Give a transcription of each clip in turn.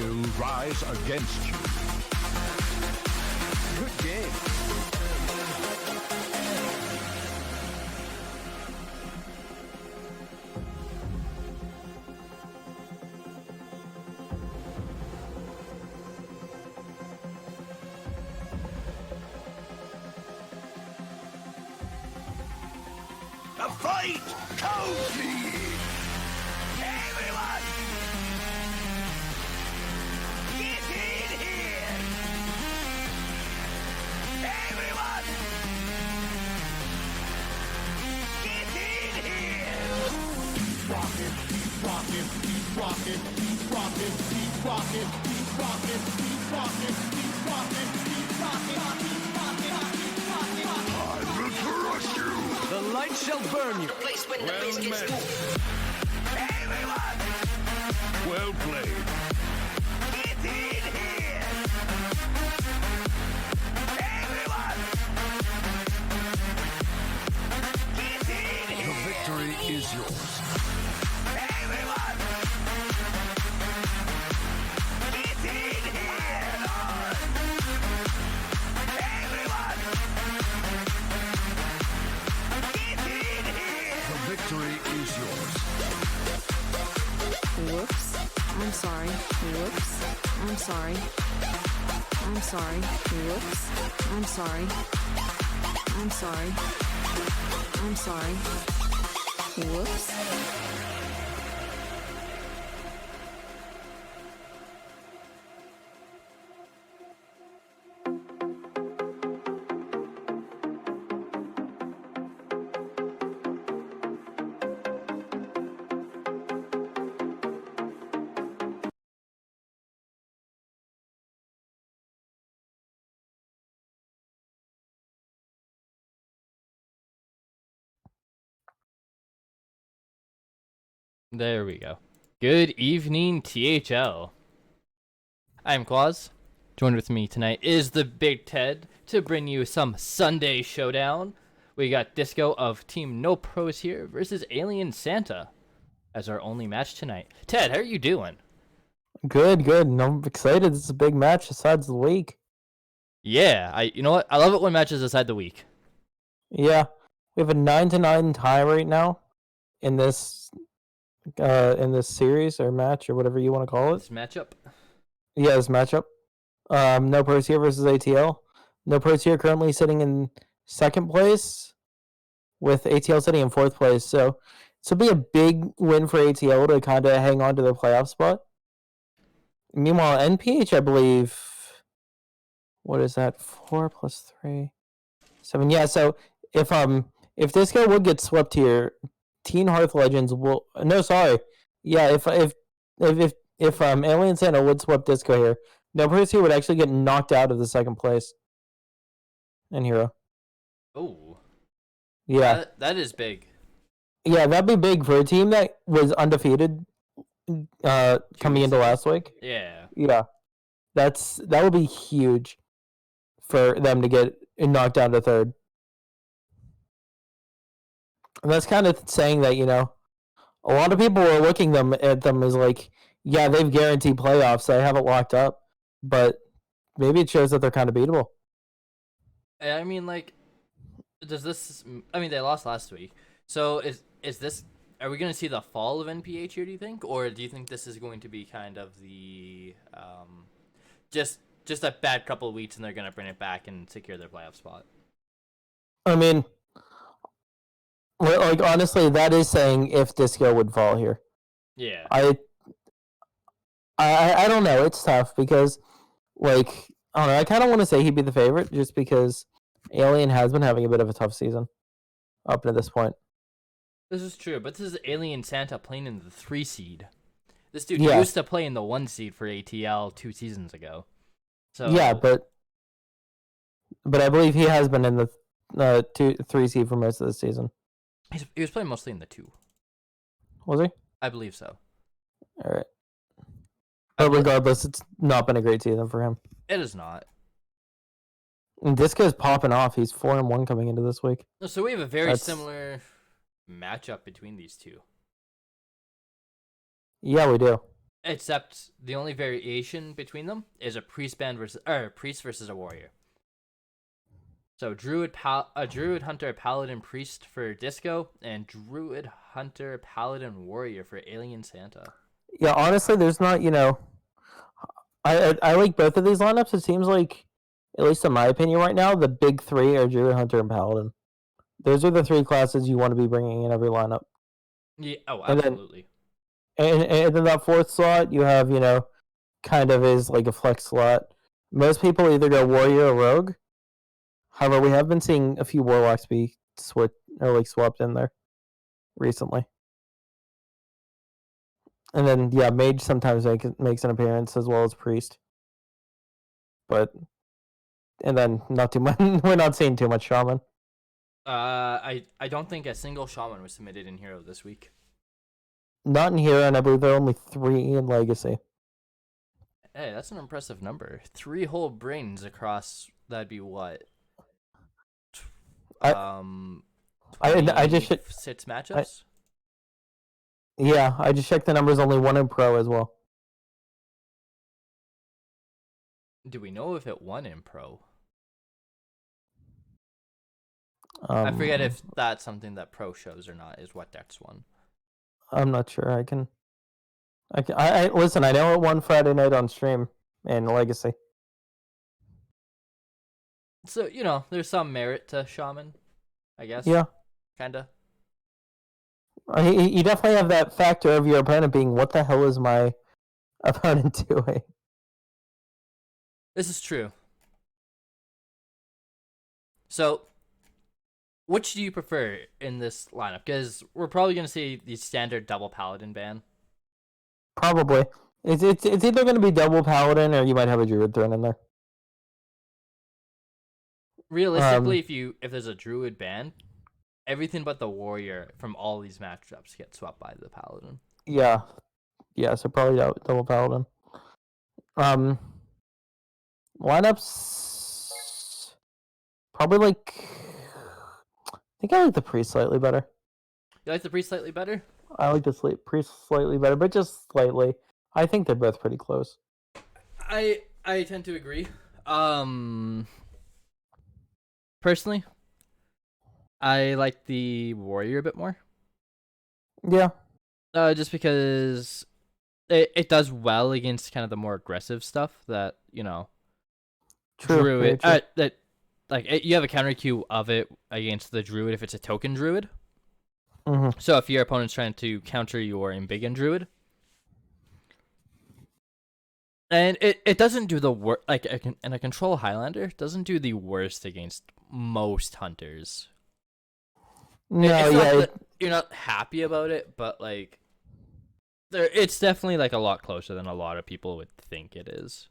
will rise against you. Good game. The fight cozy! Everyone! Get in here! Everyone! Get in here! Keep rocking, keep rocking, keep rocking, keep rocking, keep rocking, keep rocking, keep rocking, keep rocking, keep rocking, keep rocking, keep rocking. I will crush you! The light shall burn you. Well met. Everyone! Well played. Get in here! Everyone! Get in here! The victory is yours. Everyone! Get in here! Everyone! Get in here! The victory is yours. Whoops. I'm sorry. Whoops. I'm sorry. I'm sorry. Whoops. I'm sorry. I'm sorry. I'm sorry. Whoops. There we go. Good evening, THL. I'm qUAZ. Joined with me tonight is the Big Ted to bring you some Sunday Showdown. We got Disco of Team NoProsHere versus AlienSanta as our only match tonight. Ted, how are you doing? Good, good. And I'm excited. This is a big match decides the week. Yeah, you know what? I love it when matches decide the week. Yeah. We have a 9-9 tie right now in this series or match or whatever you want to call it. This matchup. Yeah, this matchup. NoProsHere versus ATL. NoProsHere currently sitting in second place with ATL sitting in fourth place. So this will be a big win for ATL to kind of hang on to the playoff spot. Meanwhile, NPH, I believe, what is that? 4 plus 3, 7. Yeah. So if Disco would get swept here, Teen Hearth Legends will. No, sorry. Yeah, if AlienSanta would sweep Disco here, NoProsHere would actually get knocked out of the second place in Hero. Oh. Yeah. That is big. Yeah, that'd be big for a team that was undefeated coming into last week. Yeah. Yeah. That would be huge for them to get knocked down to third. And that's kind of saying that, a lot of people were looking at them as like, yeah, they've guaranteed playoffs. They have it locked up. But maybe it shows that they're kind of beatable. I mean, like, they lost last week. So is this, are we going to see the fall of NPH here, do you think? Or do you think this is going to be kind of the, just a bad couple of weeks and they're going to bring it back and secure their playoff spot? I mean, like, honestly, that is saying if Disco would fall here. Yeah. I don't know. It's tough because, like, I don't know. I kind of want to say he'd be the favorite just because Alien has been having a bit of a tough season up to this point. This is true, but this is AlienSanta playing in the 3 seed. This dude used to play in the 1 seed for ATL 2 seasons ago. So yeah, but I believe he has been in the 3 seed for most of the season. He was playing mostly in the 2. Was he? I believe so. All right. But regardless, it's not been a great season for him. It is not. And Disco's popping off. He's 4-1 coming into this week. So we have a very similar matchup between these two. Yeah, we do. Except the only variation between them is a priest versus a warrior. So druid hunter paladin priest for disco, and druid hunter paladin warrior for AlienSanta. Yeah, honestly, there's not, I like both of these lineups. It seems like, at least in my opinion right now, the big three are Druid, Hunter, and Paladin. Those are the three classes you want to be bringing in every lineup. Yeah. Oh, And then- absolutely. And then that fourth slot, you have, kind of is like a flex slot. Most people either go Warrior or Rogue. However, we have been seeing a few Warlocks be swapped in there recently. And then, yeah, Mage sometimes makes an appearance as well as Priest. And then not too much. We're not seeing too much Shaman. I don't think a single shaman was submitted in Hero this week. Not in Hero, and I believe there are only 3 in Legacy. Hey, that's an impressive number. 3 whole brains across. That'd be what? I just 6 matchups. Yeah, I just checked the numbers. Only 1 in Pro as well. Do we know if it won in Pro? Um, I forget if that's something that Pro shows or not. Is what decks won. I'm not sure. I listen. I know it won Friday night on stream in Legacy. So there's some merit to shaman, I guess. Yeah, Kinda. you definitely have that factor of your opponent being, what the hell is my opponent doing? This is true. So, which do you prefer in this lineup? Because we're probably going to see the standard double paladin ban. Probably. It's either going to be double paladin, or you might have a druid thrown in there. Realistically, if there's a druid ban, everything but the warrior from all these matchups get swapped by the paladin. Yeah, so probably double paladin. Lineups, probably like, I think I like the priest slightly better. You like the priest slightly better? I like the priest slightly better, but just slightly. I think they're both pretty close. I tend to agree. Personally, I like the warrior a bit more. Yeah. Just because it does well against kind of the more aggressive stuff that True. druid. Very true. You have a counter Q of it against the druid if it's a token druid. Mm-hmm. So if your opponent's trying to counter your embiggen druid, and it doesn't do the worst, and a control Highlander doesn't do the worst against most hunters. No, It's not yeah. that you're not happy about it, but it's definitely a lot closer than a lot of people would think it is.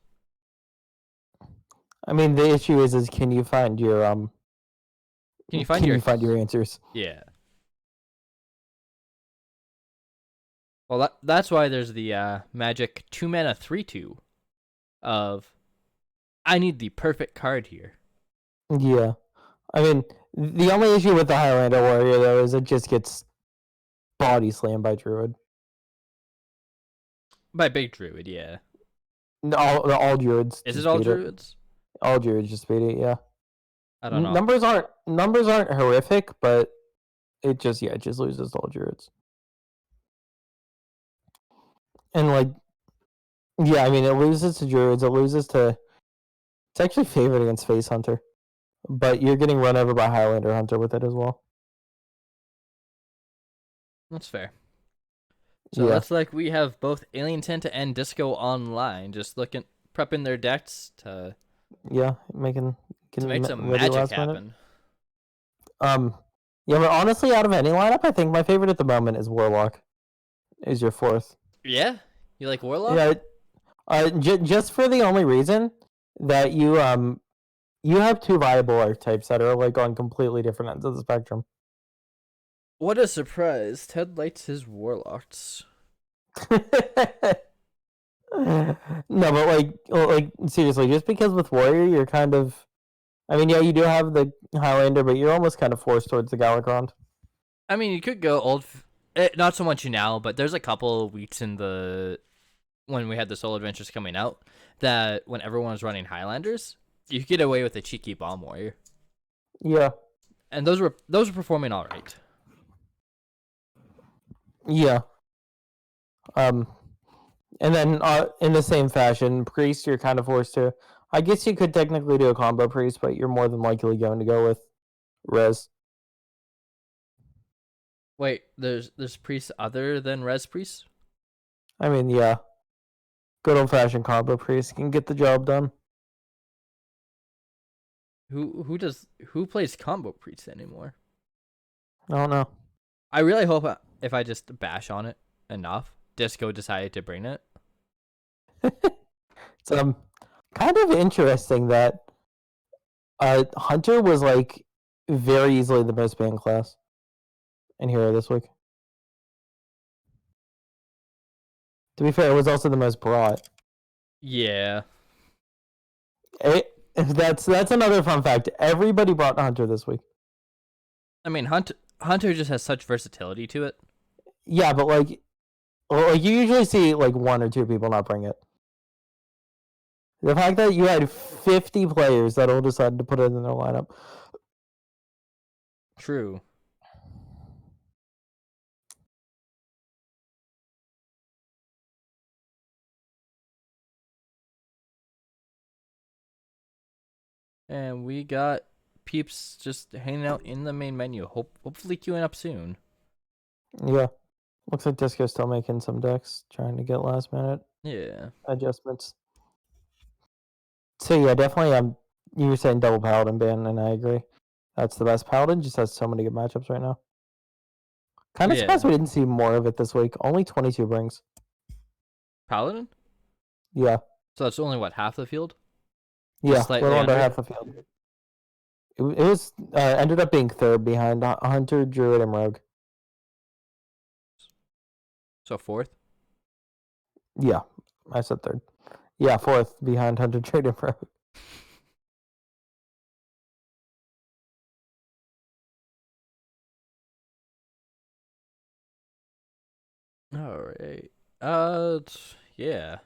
I mean, the issue is can you find your Can you find your answers? Yeah. Well, that's why there's the magic 2-mana 3/2 of I need the perfect card here. Yeah. I mean, the only issue with the Highlander Warrior, though, is it just gets body slammed by Druid. By big druid, yeah. All Druids. Is just it all beat druids? All Druids just beat it, yeah. I don't know. Numbers aren't horrific, but it just loses to all Druids. And I mean, it loses to Druids. It loses to. It's actually favored against Face Hunter, but you're getting run over by Highlander Hunter with it as well. That's fair. So that's we have both AlienSanta and Disco online, just prepping their decks to make some magic happen. Yeah, but honestly, out of any lineup, I think my favorite at the moment is Warlock. Is your fourth? Yeah, you like Warlock? Yeah, just for the only reason that you have 2 viable archetypes that are on completely different ends of the spectrum. What a surprise! Ted likes his Warlocks. No, but seriously, just because with Warrior you're kind of, I mean, yeah, you do have the Highlander, but you're almost kind of forced towards the Galakrond. I mean, you could go old, not so much now, but there's a couple weeks in the when we had the solo adventures coming out, that when everyone was running Highlanders, you could get away with a cheeky bomb warrior. Yeah. And those were performing all right. Yeah. And then in the same fashion, priest, you're kind of forced to. I guess you could technically do a combo priest, but you're more than likely going to go with res. Wait, there's priests other than res priests? I mean, yeah. Good old fashioned combo priest can get the job done. Who plays combo priests anymore? I don't know. I really hope if I just bash on it enough, Disco decided to bring it. It's kind of interesting that Hunter was like very easily the most banned class in Hero this week. To be fair, it was also the most brought. Yeah. That's another fun fact. Everybody brought Hunter this week. I mean, Hunter just has such versatility to it. Yeah, but like you usually see like one or two people not bring it. The fact that you had 50 players that all decided to put it in their lineup. True. And we got peeps just hanging out in the main menu. Hopefully queuing up soon. Yeah. Looks like Disco's still making some decks, trying to get last minute adjustments. So yeah, definitely you were saying double Paladin ban, and I agree. That's the best. Paladin just has so many good matchups right now. Kind of surprised we didn't see more of it this week. Only 22 brings. Paladin? Yeah. So that's only what, half the field? Yeah, Just a little under half the field. It was ended up being third behind Hunter, Druid, and Rogue. So fourth? Yeah, I said third. Yeah, fourth behind Hunter, Druid, and Rogue. All right. Yeah.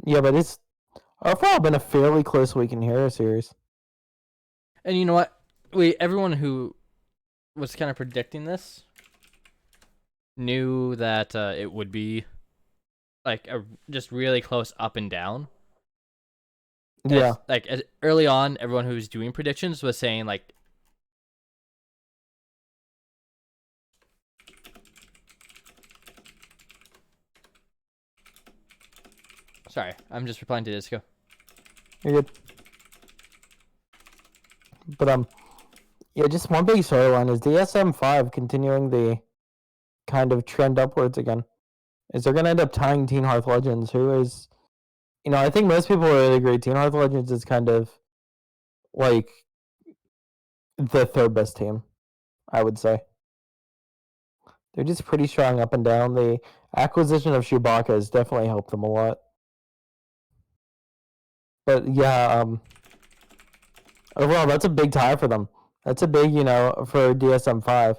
Yeah, but it's overall been a fairly close week in Hero Series. And you know what? Everyone who was kind of predicting this knew that it would be like just really close up and down. Yeah. Early on, everyone who was doing predictions was saying like, sorry, I'm just replying to Disco. You're good. But yeah, just one big storyline is DSM-5 continuing the kind of trend upwards again. Is they're gonna end up tying Teen Hearth Legends, who is, I think most people really agree Teen Hearth Legends is kind of like the third best team, I would say. They're just pretty strong up and down. The acquisition of Chewbacca has definitely helped them a lot. But yeah, overall, that's a big tie for them. That's a big, for DSM-5.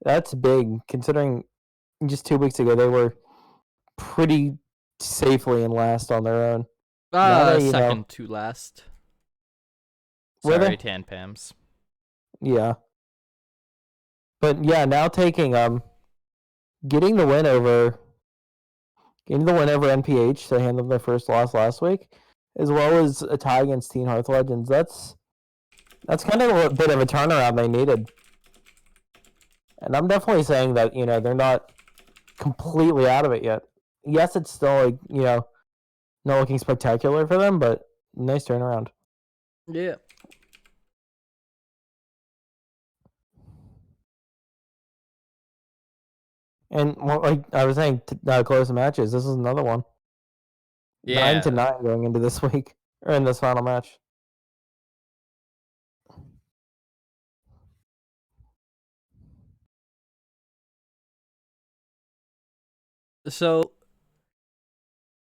That's big, considering just 2 weeks ago they were pretty safely in last on their own. Second to last. Were Sorry, they? Tan Pams. Yeah. But yeah, now getting the win over NPH to handle their first loss last week, as well as a tie against Teen Hearth Legends. That's kind of a bit of a turnaround they needed. And I'm definitely saying that, they're not completely out of it yet. Yes, it's still like, not looking spectacular for them, but nice turnaround. Yeah. And like I was saying, close matches. This is another one. Yeah. 9-9 going into this week or in this final match. So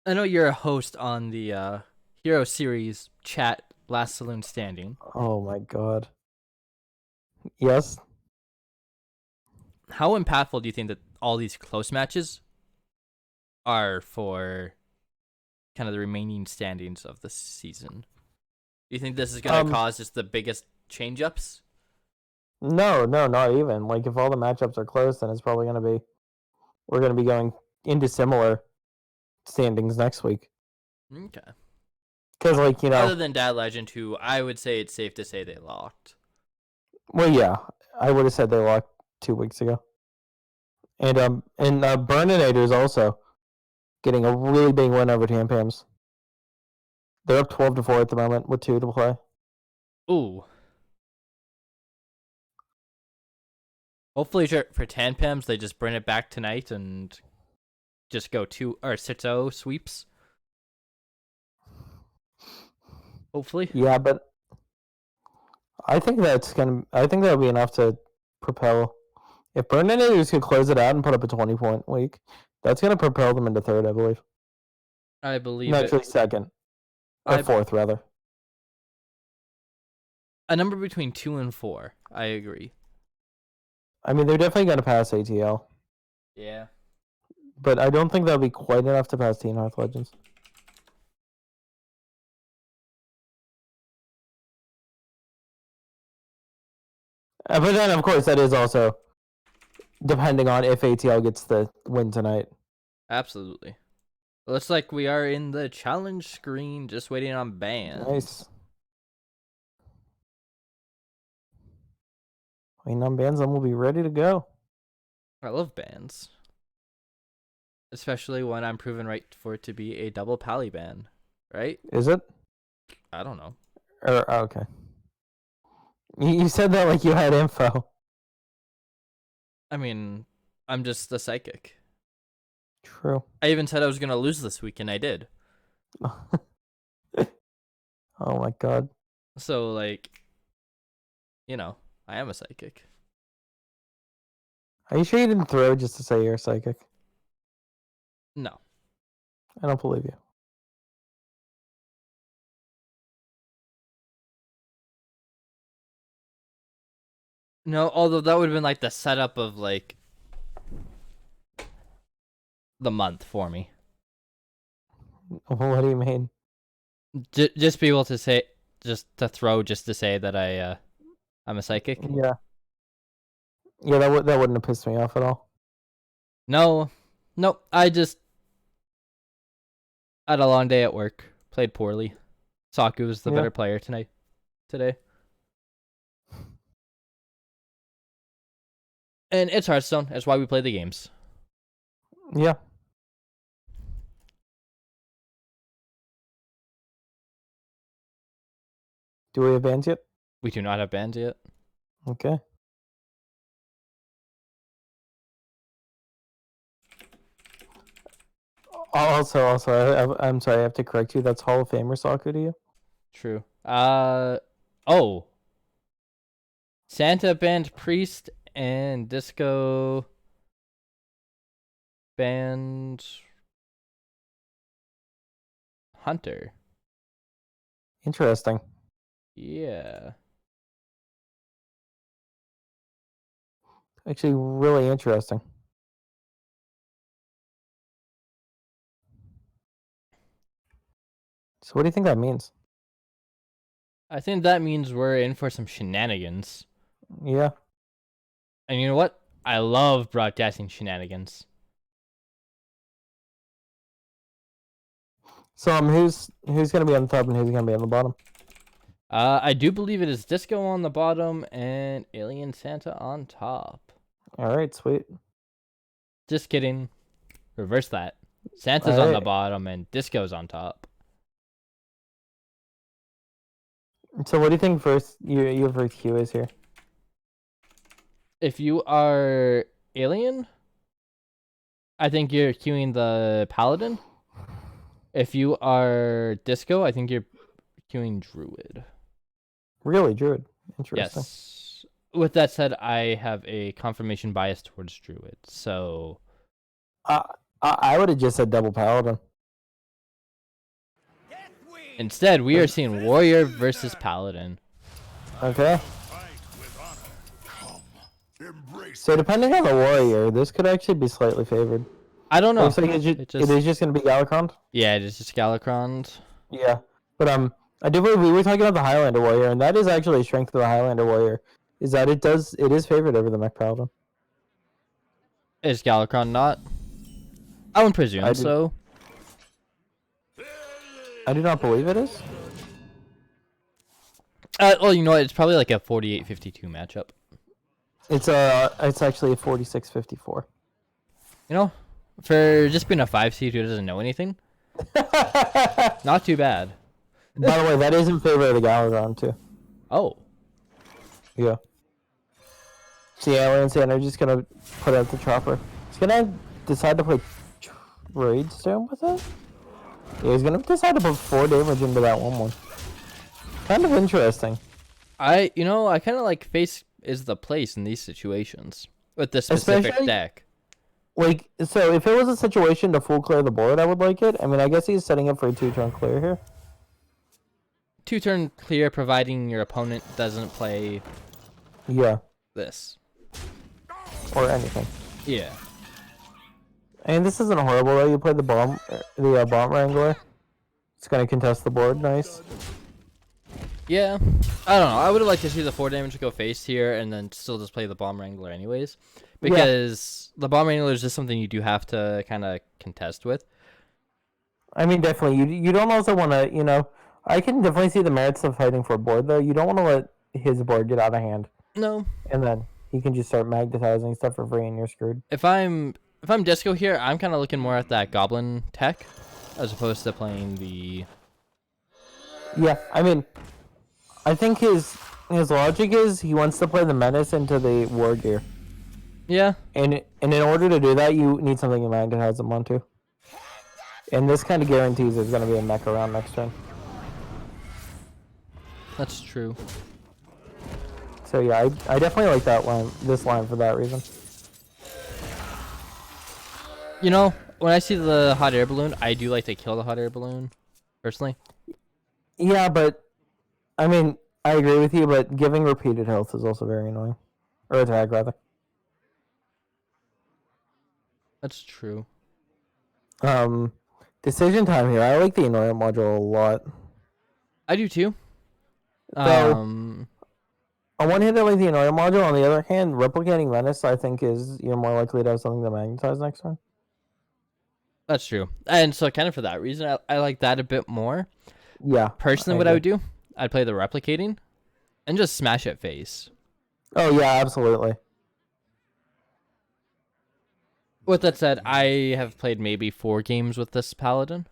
I know you're a host on the Hero Series chat Last Saloon Standing. Oh my god. Yes. How impactful do you think that all these close matches are for kind of the remaining standings of the season? Do you think this is going to cause just the biggest change-ups? No, not even. Like, if all the matchups are close, then it's probably going to be... We're going to be going into similar standings next week. Okay. Because, like, you know... Other than Dad Legend, who I would say it's safe to say they locked. Well, yeah. I would have said they locked 2 weeks ago. And Burninator is also getting a really big win over Tampams. They're up 12-4 at the moment with 2 to play. Ooh. Hopefully for Tampams, they just bring it back tonight and just go 6-0 sweeps. Hopefully. Yeah, but I think that'll be enough to propel. If Burninator could close it out and put up a 20-point week, that's going to propel them into third, I believe. I believe No, it. actually second. Or fourth, rather. A number between 2 and 4. I agree. I mean, they're definitely going to pass ATL. Yeah. But I don't think that'll be quite enough to pass Teen Hearth Legends. But then, of course, that is also depending on if ATL gets the win tonight. Absolutely. Looks like we are in the challenge screen, just waiting on bans. Nice. Waiting on bans, and we'll be ready to go. I love bans. Especially when I'm proven right for it to be a double pally ban. Right? Is it? I don't know. Okay. You said that like you had info. I mean, I'm just the psychic. True. I even said I was going to lose this week, and I did. Oh my god. So, like, you know, I am a psychic. Are you sure you didn't throw just to say you're a psychic? No. I don't believe you. No, although that would have been like the setup of like the month for me. What do you mean? Just be able to say, just to throw, just to say that I'm a psychic. Yeah. Yeah, that wouldn't have pissed me off at all. No, I just had a long day at work. Played poorly. Saku was the better player today. And it's Hearthstone. That's why we play the games. Yeah. Do we have bans yet? We do not have bans yet. Okay. Also, I'm sorry, I have to correct you. That's Hall of Famer Saku to you? True. Santa banned Priest and Disco banned Hunter. Interesting. Yeah. Actually, really interesting. So what do you think that means? I think that means we're in for some shenanigans. Yeah. And you know what? I love broadcasting shenanigans. So who's gonna be on the top and who's gonna be on the bottom? I do believe it is Disco on the bottom and AlienSanta on top. All right, sweet. Just kidding. Reverse that. Santa's on the bottom and Disco's on top. So what do you think first your first queue is here? If you are Alien, I think you're queuing the Paladin. If you are Disco, I think you're queuing Druid. Really, Druid. Interesting. Yes. With that said, I have a confirmation bias towards Druid. So I would have just said double paladin. Instead, we are seeing warrior versus paladin. Okay. So depending on the warrior, this could actually be slightly favored. I don't know. Looks like it is just going to be Galakron. Yeah, it is just Galakron's. Yeah, but I do believe we were talking about the Highlander warrior, and that is actually a strength of the Highlander warrior, is that it is favored over the mech paladin. Is Galakron not? I would presume so. I do not believe it is. Well, you know what? It's probably like a 48-52 matchup. It's actually a 46-54. You know, for just being a 5 seed who doesn't know anything, not too bad. By the way, that is in favor of the Galakron too. Oh, Yeah. See, AlienSanta just gonna put out the chopper. He's gonna decide to play Trade Stone with it? Yeah, he's gonna decide to put 4 damage into that 1/1. Kind of interesting. I kind of like face is the place in these situations with this specific Especially, deck. Like, so if it was a situation to full clear the board, I would like it. I mean, I guess he's setting up for a 2-turn clear here. 2-turn clear, providing your opponent doesn't play Yeah. this. Or anything. Yeah. And this isn't horrible though. You play the bomb wrangler. It's gonna contest the board. Nice. Yeah. I don't know. I would have liked to see the 4 damage go face here and then still just play the bomb wrangler anyways, because the bomb wrangler is just something you do have to kind of contest with. I mean, definitely. You don't also want to. I can definitely see the merits of fighting for a board though. You don't want to let his board get out of hand. No. And then he can just start magnetizing stuff for free, and you're screwed. If I'm Disco here, I'm kind of looking more at that goblin tech as opposed to playing the. Yeah, I mean, I think his logic is he wants to play the menace into the war gear. Yeah. And in order to do that, you need something to magnetize him onto. And this kind of guarantees there's going to be a mech around next turn. That's true. So yeah, I definitely like that line, this line for that reason. You know, when I see the hot air balloon, I do like to kill the hot air balloon, personally. Yeah, but I mean, I agree with you, but giving repeated health is also very annoying. Or attack, rather. That's true. Decision time here. I like the annoyant module a lot. I do too. On one hand, I like the annoyant module. On the other hand, replicating menace, I think, is you're more likely to have something to magnetize next time. That's true. And so kind of for that reason, I like that a bit more. Yeah. Personally, what I would do, I'd play the replicating and just smash it face. Oh, yeah, absolutely. With that said, I have played maybe 4 games with this paladin.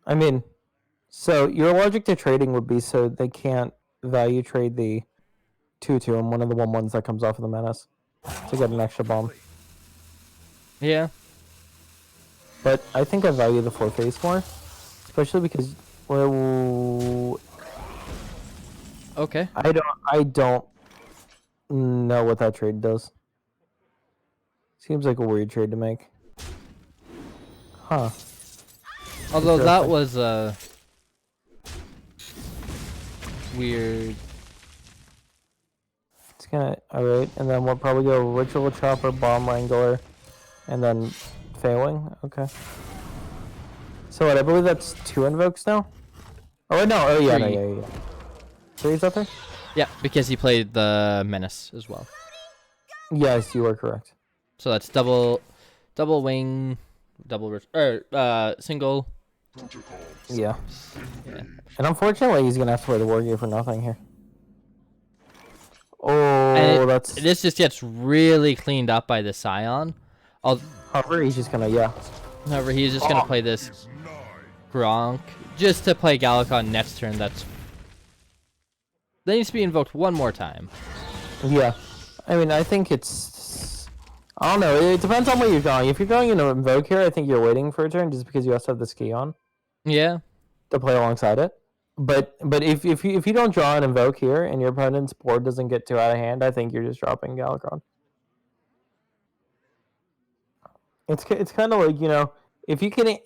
I mean, so your logic to trading would be so they can't value trade the 2/2 and one of the 1/1s that comes off of the menace to get an extra bomb. Yeah. But I think I value the 4 face more, especially because Okay. I don't know what that trade does. Seems like a weird trade to make. Huh. Although that was weird. It's gonna alright, and then we'll probably go Ritual Chopper, Bomb Wrangler, and then failing. Okay. So what? I believe that's 2 invokes now. Oh no! Oh yeah, no, 3. yeah. 3 is up there. Yeah, because he played the menace as well. Yes, you are correct. So that's double wing, single. Yeah. Yeah. And unfortunately, he's gonna have to play the war gear for nothing here. Oh, And that's. this just gets really cleaned up by the Scion. However, he's just gonna However, he's just gonna play this Gronk just to play Galakon next turn. That needs to be invoked one more time. Yeah. I mean, I think it's. I don't know. It depends on where you're going. If you're going into invoke here, I think you're waiting for a turn just because you also have the ski on Yeah. to play alongside it. But if you don't draw an invoke here and your opponent's board doesn't get too out of hand, I think you're just dropping Galakron. It's kind of like, if you can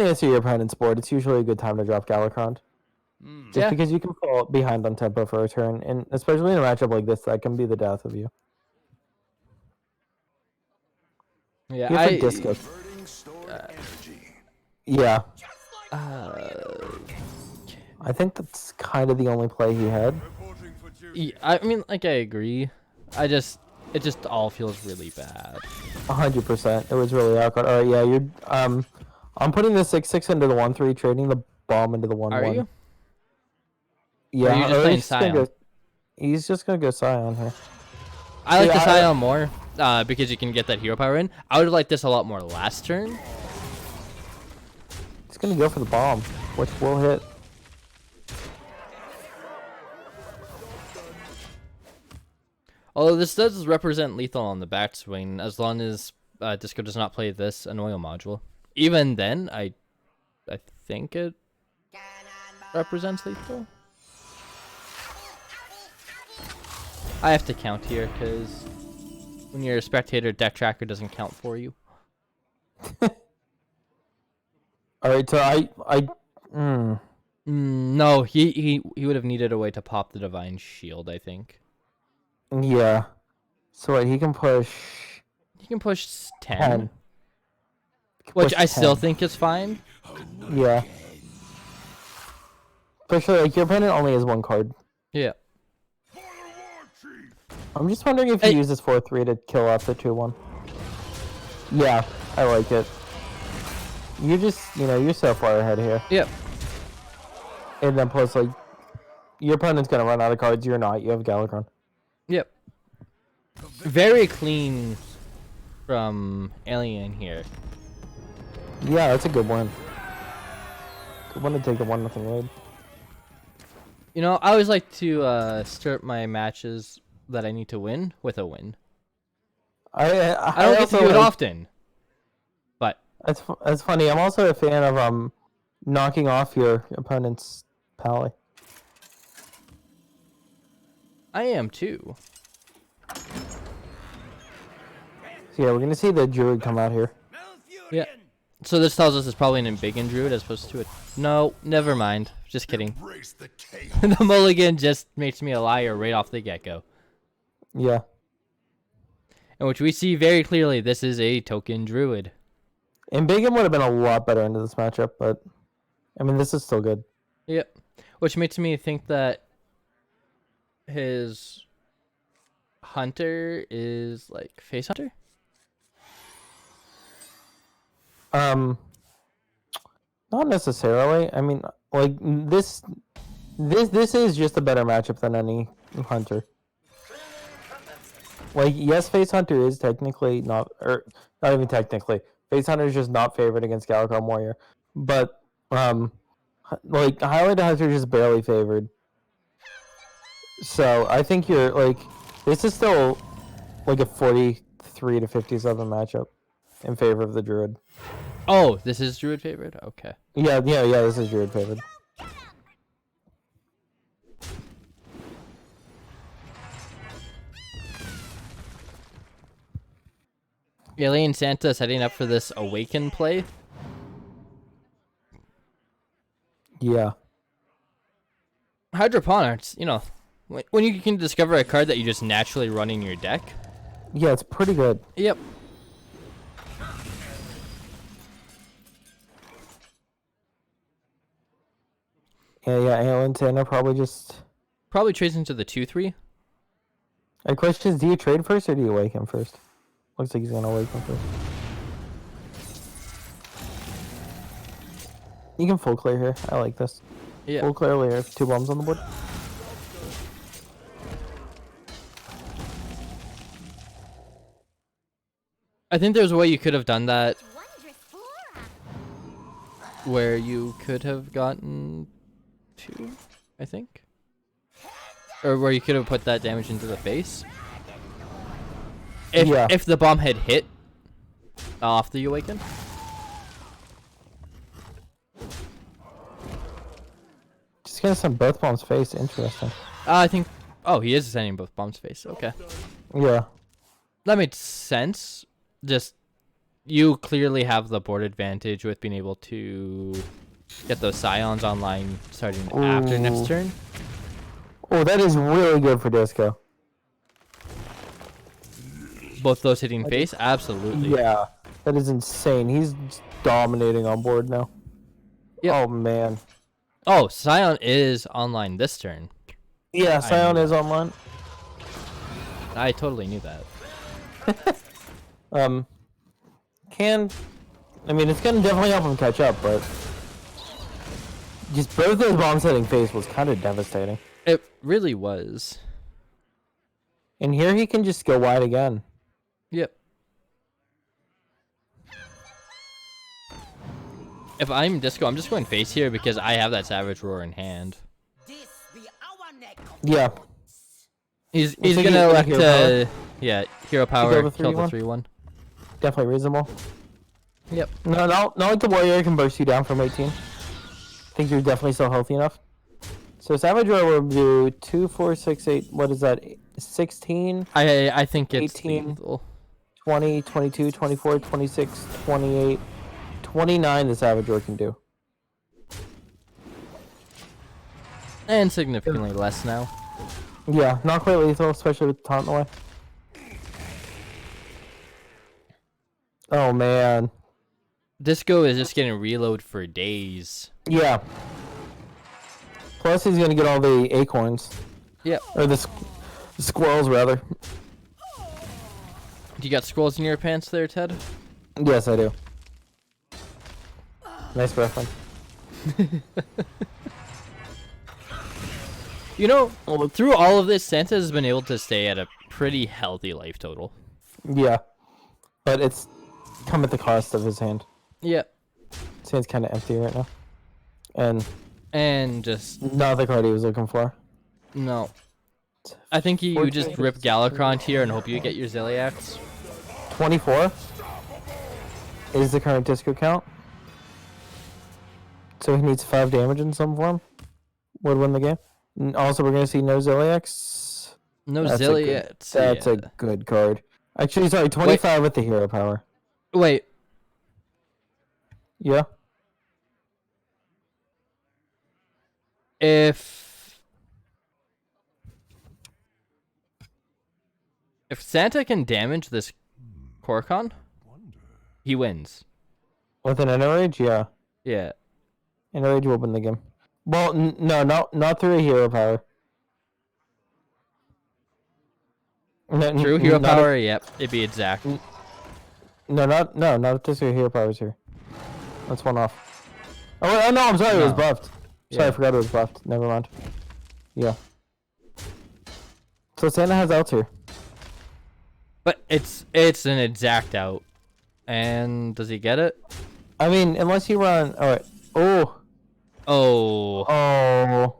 answer your opponent's board, it's usually a good time to drop Galakrond. Just Yeah. because you can fall behind on tempo for a turn, and especially in a matchup like this, that can be the death of you. Yeah, Here for Disco. Yeah. I think that's kind of the only play he had. I mean, like, I agree. It just all feels really bad. 100%. It was really awkward. All right, yeah, you're. I'm putting the 6/6 into the 1/3, trading the bomb into the 1/1. Are you? Yeah. Or are you just playing Scion? He's just gonna go Scion here. I like Yeah, the Scion more because you can get that hero power in. I would have liked this a lot more last turn. He's gonna go for the bomb, which will hit. Although this does represent lethal on the backswing, as long as Disco does not play this annoying module. Even then, I think it represents lethal. I have to count here because when you're a spectator, deck tracker doesn't count for you. All right, so No, he would have needed a way to pop the divine shield, I think. yeah. So wait, he can push. He can push 10, 10. which Push I still 10. think is fine. Yeah. Especially like your opponent only has one card. Yeah. I'm just wondering if he uses 4/3 to kill off the 2/1. Yeah, I like it. You just, you're so far ahead here. Yep. And then plus, like, your opponent's gonna run out of cards. You're not. You have Galakrond. Yep. Very clean from Alien here. Yeah, that's a good one. Good one to take the 1-0 lead. I always like to start my matches that I need to win with a win. I don't get to do it often, but That's funny. I'm also a fan of knocking off your opponent's pally. I am too. So yeah, we're gonna see the druid come out here. Yeah. So this tells us it's probably an Embiggen druid as opposed to a... No, never mind. Just kidding. The mulligan just makes me a liar right off the get-go. Yeah. In which we see very clearly this is a token druid. And Bigum would have been a lot better into this matchup, but I mean, this is still good. Yep. Which makes me think that his hunter is like face hunter. Not necessarily. I mean, like this is just a better matchup than any hunter. Like, yes, face hunter is technically not, or not even technically. Face hunter is just not favored against Galakrond Warrior, but like highlighted hunter is just barely favored. So I think you're like, this is still like a 43 to 57 matchup in favor of the druid. Oh, this is druid favored? Okay. Yeah, this is druid favored. AlienSanta setting up for this awaken play. Yeah. Hydroponics, when you can discover a card that you just naturally run in your deck. Yeah, it's pretty good. Yep. Yeah, AlienSanta Probably trades into the 2/3. My question is, do you trade first or do you awaken first? Looks like he's gonna awaken first. You can full clear here. I like this. Yeah. Full clear layer. 2 bombs on the board. I think there's a way you could have done that where you could have gotten 2, I think. Or where you could have put that damage into the face. If the bomb had hit off the awaken. Just gonna send both bombs face. Interesting. I think... Oh, he is sending both bombs face. Okay. Yeah. That made sense. Just you clearly have the board advantage with being able to get those Scions online starting after next Ooh. turn. Oh, that is really good for Disco. Both those hitting face? Absolutely. Yeah, that is insane. He's dominating on board now. Yep. Oh, man. Oh, Scion is online this turn. Yeah, I Scion knew is that. online. I totally knew that. I mean, it's gonna definitely help him catch up, but just both those bombs hitting face was kind of devastating. It really was. And here he can just go wide again. Yep. If I'm Disco, I'm just going face here because I have that Savage Roar in hand. Yeah. He's think gonna he's elect hero power? yeah, hero go power, with kill the 3-1? 3-1. Definitely reasonable. Yep. No, not like the warrior can burst you down from 18. I think you're definitely still healthy enough. So Savage Roar will do 2, 4, 6, 8. What is that? 16, I think it's 18. lethal. 20, 22, 24, 26, 28, 29 the Savage Roar can do. And significantly less now. Yeah, not quite lethal, especially with taunt in the way. Oh man. Disco is just getting reload for days. Yeah. Plus he's gonna get all the acorns. Yep. Or the squirrels rather. You got scrolls in your pants there, Ted? Yes, I do. Nice reference. You know, through all of this, Santa has been able to stay at a pretty healthy life total. Yeah. But it's come at the cost of his hand. Yep. His hand's kind of empty right now. And just Not the card he was looking for. no. I think you just rip Galakrond here and hope you get your Zilliax. 24 is the current disco count. So he needs 5 damage in some form. Would win the game. And also, we're going to see no Zilliax. No That's Zilliax. That's a good card. Actually, sorry, 25 with the hero power. Wait. Yeah. If Santa can damage this Korcon, he wins. With an Enrage? Yeah. Yeah. Enrage will win the game. Well, no, not through a hero power. No, True hero not power, yep. It'd be exact. Not this hero powers here. That's one off. Oh no, I'm sorry, it was No. buffed. Sorry, Yeah. I forgot it was buffed. Never mind. Yeah. So Santa has outs here. But it's an exact out. And does he get it? I mean, unless you run. All right. Oh. Oh.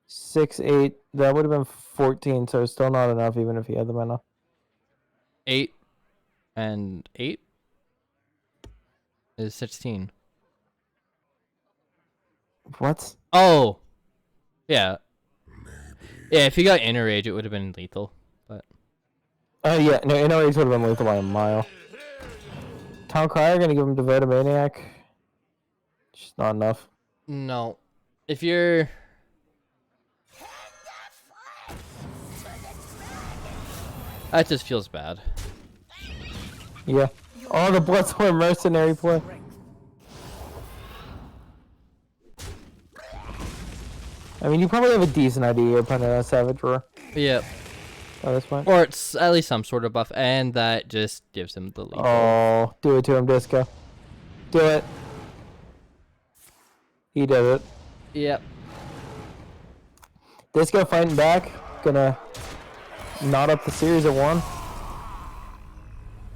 6, 8. That would have been 14. So still not enough, even if he had the mana. 8 and 8 is 16. What? Oh. Yeah. Yeah, if he got Inner Rage, it would have been lethal. But Oh yeah, no, Enrage would have been lethal by a mile. Town Crier gonna give him Devoted Maniac. Just not enough. no. If you're that just feels bad. Yeah. Oh, the Bloodsworn Mercenary play. I mean, you probably have a decent idea you're putting a Savage Roar Yep. at this point. Or it's at least some sort of buff, and that just gives him the lethal. Oh, do it to him, Disco. Do it. He did it. Yep. Disco fighting back. Gonna knot up the series at 1.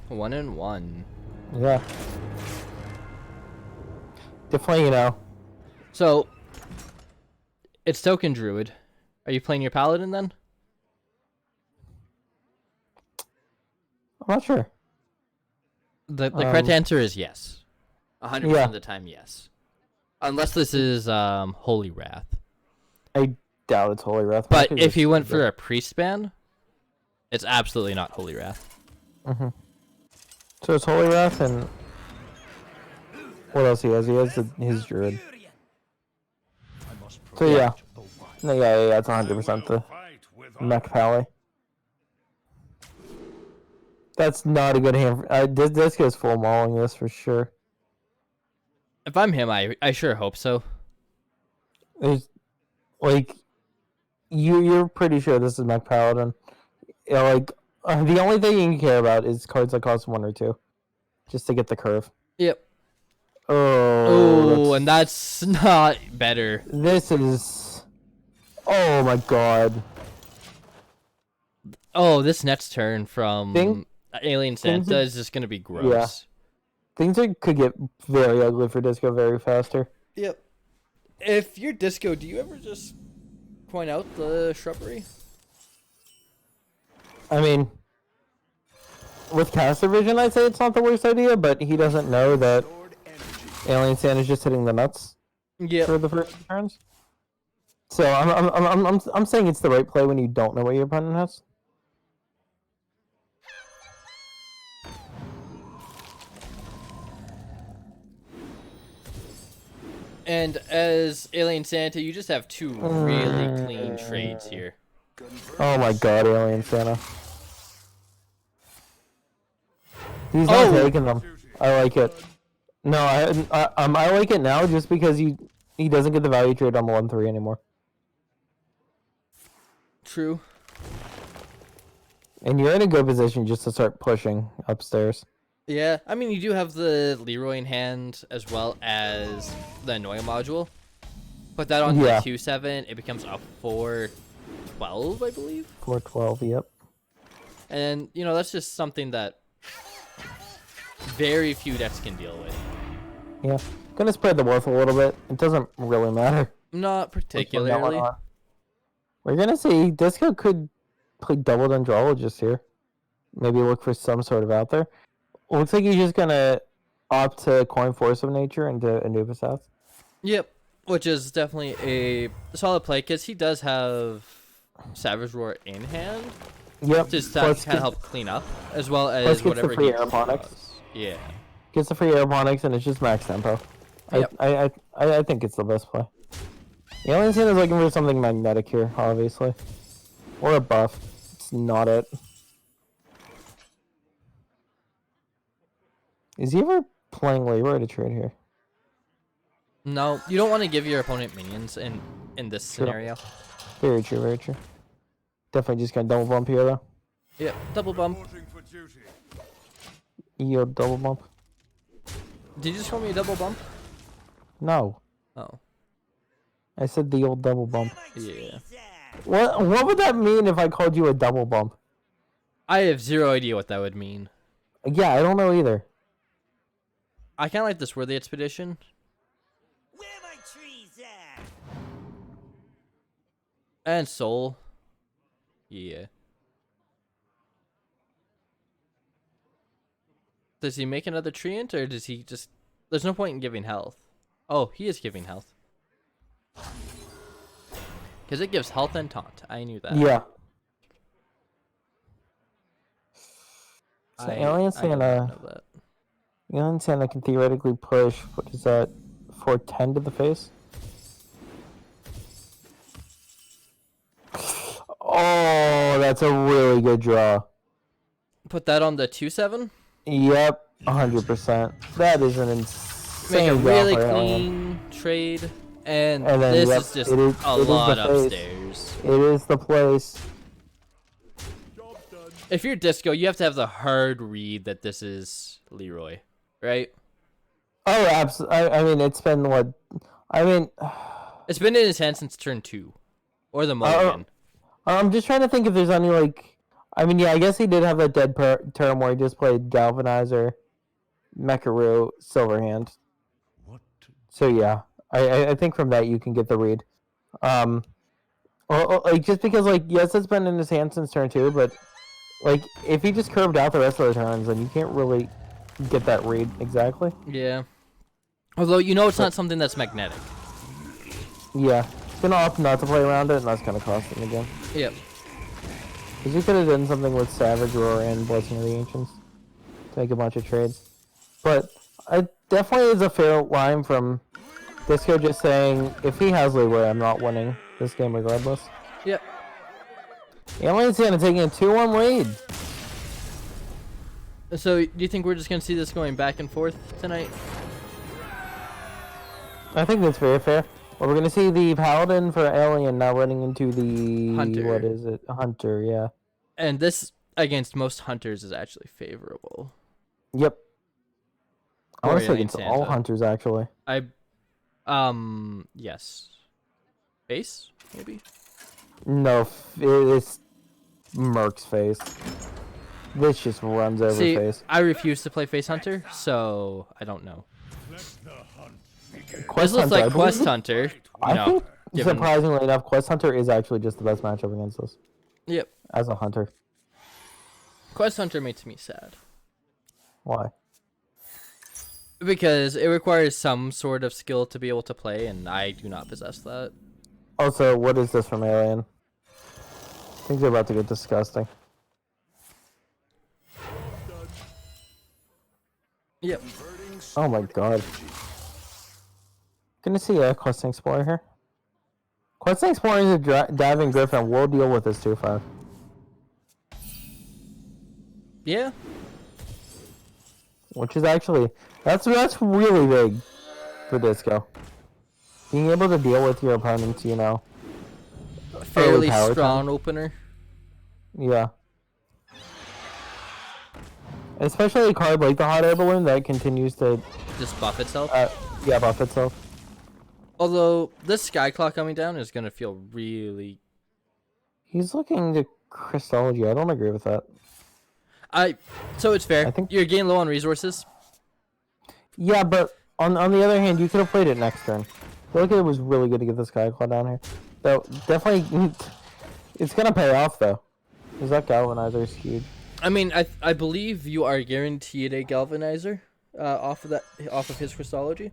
1-1. Yeah. Definitely, you know. So it's Token Druid. Are you playing your Paladin then? I'm not sure. The correct answer is yes. 100% Yeah. of the time, yes. Unless this is Holy Wrath. I doubt it's Holy Wrath. But if you went for a priest ban, it's absolutely not Holy Wrath. Mm-hmm. So it's Holy Wrath and what else he has? He has his Druid. So yeah. No, yeah, it's 100% the Mech Pally. That's not a good hand. This guy's full mauling this for sure. If I'm him, I sure hope so. There's, like, you're pretty sure this is Mech Paladin. You know, like, the only thing you can care about is cards that cost 1 or 2. Just to get the curve. Yep. Oh, and that's not better. This is... Oh my god. Oh, this next turn from AlienSanta are- is just going to be gross. Things could get very ugly for Disco very faster. Yep. If you're Disco, do you ever just point out the shrubbery? I mean, with caster vision, I'd say it's not the worst idea, but he doesn't know that AlienSanta is just hitting the nuts for the first turns. So I'm saying it's the right play when you don't know what your opponent has. And as AlienSanta, you just have 2 really clean trades here. Oh my god, AlienSanta. He's not taking them. I like it. No, I like it now just because he doesn't get the value trade on the 1-3 anymore. True. And you're in a good position just to start pushing upstairs. Yeah, I mean, you do have the Leroy in hand as well as the Annoying module. Put that on the 2/7, it becomes a 4/12, I believe. 4/12, yep. And, you know, that's just something that very few decks can deal with. Yeah. Gonna spread the wealth a little bit. It doesn't really matter. Not particularly. We're gonna see Disco could play double Dendrologist here. Maybe look for some sort of out there. Looks like he's just gonna opt to coin Force of Nature into Anubis South. Yep, which is definitely a solid play because he does have Savage Roar in hand. Yep. Just to kind of help clean up, as well as whatever the free he aeroponics. does. Yeah. Gets the free aeroponics and it's just max tempo. Yep. I think it's the best play. The AlienSanta is looking for something magnetic here, obviously. Or a buff. It's not it. Is he ever playing Leroy to trade here? No, you don't want to give your opponent minions in this scenario. Very true, very true. Definitely just gonna double bump here though. Yep, double bump. Yo, double bump. Did you just call me a double bump? No. Oh. I said the old double bump. Yeah. What would that mean if I called you a double bump? I have zero idea what that would mean. Yeah, I don't know either. I kind of like this Worthy Expedition. Where my trees at? And Soul. Yeah. Does he make another treant, or does he just... There's no point in giving health. Oh, he is giving health. Because it gives health and taunt. I knew that. Yeah. So I didn't know that. AlienSanta can theoretically push, what is that, 410 to the face? Oh, that's a really good draw. Put that on the 2/7. Yep, 100%. That is an insane Make a draw really for Alien. clean trade. And then, this yep, is just it is a the lot face. upstairs. It is the place. If you're Disco, you have to have the hard read that this is Leroy, right? Oh, absolutely. I mean, it's been what? I mean, It's been in his hand since turn 2. Or the Mulligan. I'm just trying to think if there's any, like... I mean, yeah, I guess he did have that dead term where he just played Galvanizer, Mecharoo, Silverhand. So, yeah. I think from that you can get the read. Like, just because, like, yes, it's been in his hand since turn 2, but, like, if he just curved out the rest of the turns, then you can't really get that read exactly. Yeah. Although, you know it's not something that's magnetic. Yeah. He's gonna opt not to play around it, and that's gonna cost him again. Yep. Because you could have done something with Savage Roar and Blessing of the Ancients. to make a bunch of trades. But it definitely is a fair line from Disco just saying, if he has leeway, I'm not winning this game regardless. Yep. AlienSanta taking a 2-1 lead. So, do you think we're just going to see this going back and forth tonight? I think that's very fair. Well, we're going to see the Paladin for Alien now running into the... Hunter. What is it? Hunter, yeah. And this, against most hunters, is actually favorable. Yep. I Or want to say against AlienSanta. all Hunters, actually. Yes. Face, maybe? No, it's Merc's face. This just runs over See, face. I refuse to play Face Hunter, so I don't know. Quest This looks Hunter, I like believe Quest it- Hunter. I No. think, given- surprisingly enough, Quest Hunter is actually just the best matchup against us Yep. as a hunter. Quest Hunter makes me sad. Why? Because it requires some sort of skill to be able to play, and I do not possess that. Also, what is this from Alien? Things are about to get disgusting. Yep. Oh my god. Gonna see a Questing Explorer here. Questing Explorer is a diving griffin. We'll deal with this 2-5. Yeah. Which is actually that's really big for Disco. Being able to deal with your opponent's, you know, Fairly power strong opener. yeah. Especially a card like the hot air balloon that continues to Just buff itself. buff itself. Although, this Sky Clock coming down is going to feel really... He's looking to Crystology. I don't agree with that. So it's fair. I think- You're getting low on resources. Yeah, but on the other hand, you could have played it next turn. I feel like it was really good to get the Sky Claw down here. So definitely, it's gonna pay off though. Because that Galvanizer is huge. I mean, I believe you are guaranteed a Galvanizer off of his Crystology.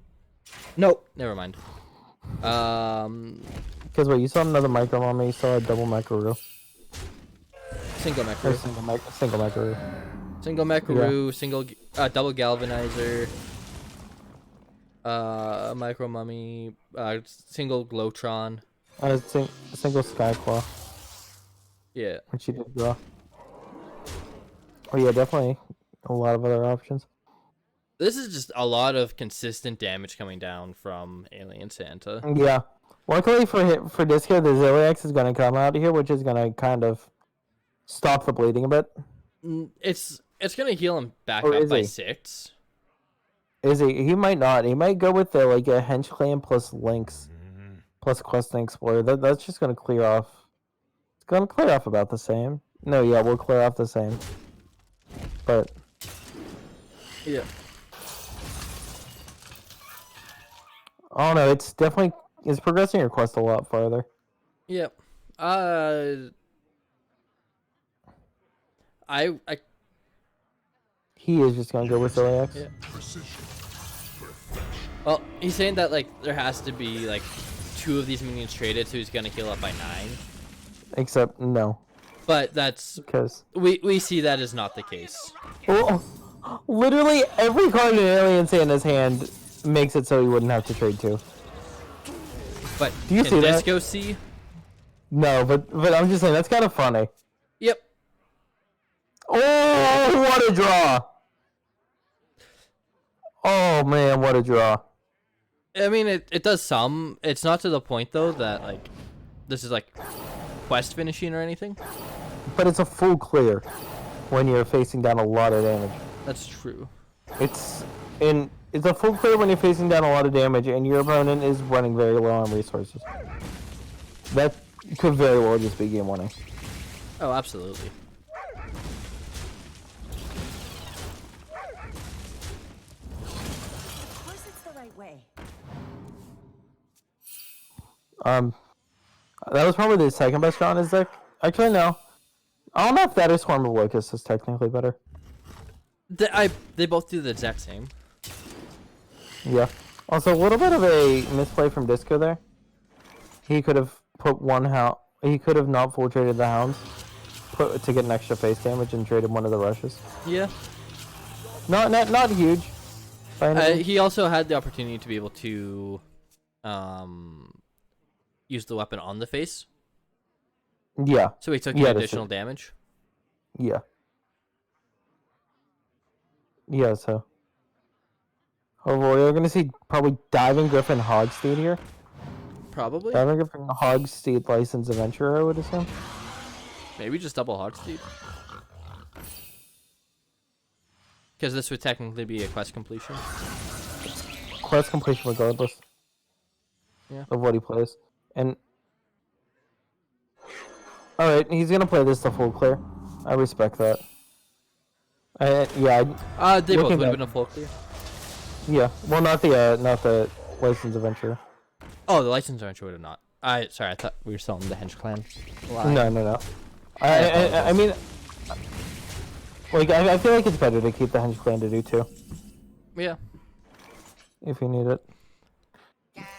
Nope, never mind. Because what, you saw another Micro Mummy, you saw a double Macaru. Single Or Mecru. single Macaru. Single Mecru, double Galvanizer, Micro Mummy, single Glowtron. Single Sky Claw, Yeah. which you did draw. Oh yeah, definitely a lot of other options. This is just a lot of consistent damage coming down from AlienSanta. Yeah. Luckily for Disco, the Ziliax is going to come out here, which is going to kind of stop the bleeding a bit. It's gonna heal him back Or up is by he? 6. Is he? He might not. He might go with the like a Hench Clan plus Lynx plus Questing Explorer. That's just going to clear off. It's going to clear off about the same. No, yeah, we'll clear off the same. But Yeah. oh no, it's progressing your quest a lot farther. Yep. I He is just gonna go with Ziliax. Yeah. Well, he's saying that like there has to be like 2 of these minions traded, so he's gonna heal up by 9. Except no, But that's because we see that is not the case. literally every card in AlienSanta's hand makes it so he wouldn't have to trade 2. But Do you can see that? Disco see? No, but I'm just saying that's kind of funny. Yep. Oh, what a draw! Oh man, what a draw! I mean, it does some. It's not to the point though that like this is like quest finishing or anything. But it's a full clear when you're facing down a lot of damage. That's true. It's a full clear when you're facing down a lot of damage and your opponent is running very low on resources. That could very well just be game winning. Oh, absolutely. Of course it's the right way. That was probably the second best draw in his deck. Actually, no. I don't know if that or Swarm of Locusts is technically better. They both do the exact same. Yeah. Also, a little bit of a misplay from Disco there. He could have put one hound. He could have not full traded the hounds to get an extra face damage and traded one of the rushes. Yeah. Not huge. by any means. He also had the opportunity to be able to use the weapon on the face, Yeah. so he took Yeah, that's additional it. damage. Yeah. Yeah, so. Oh, we're going to see probably Diving Griffin Hogsteed here. Probably. Diving Griffin Hogsteed Licensed Adventurer, I would assume. Maybe just double hard speed. Because this would technically be a quest completion. Quest completion regardless. Yeah. Of what he plays. And. Alright, he's going to play this the full clear. I respect that. Yeah. They both looking would have at- been a full clear. Yeah. Well, not the Licensed Adventurer. Oh, the license adventure would have not. Sorry, I thought we were selling the Henge Clan. line. No. I mean, like, I feel like it's better to keep the Henge Clan to do too, Yeah. if you need it.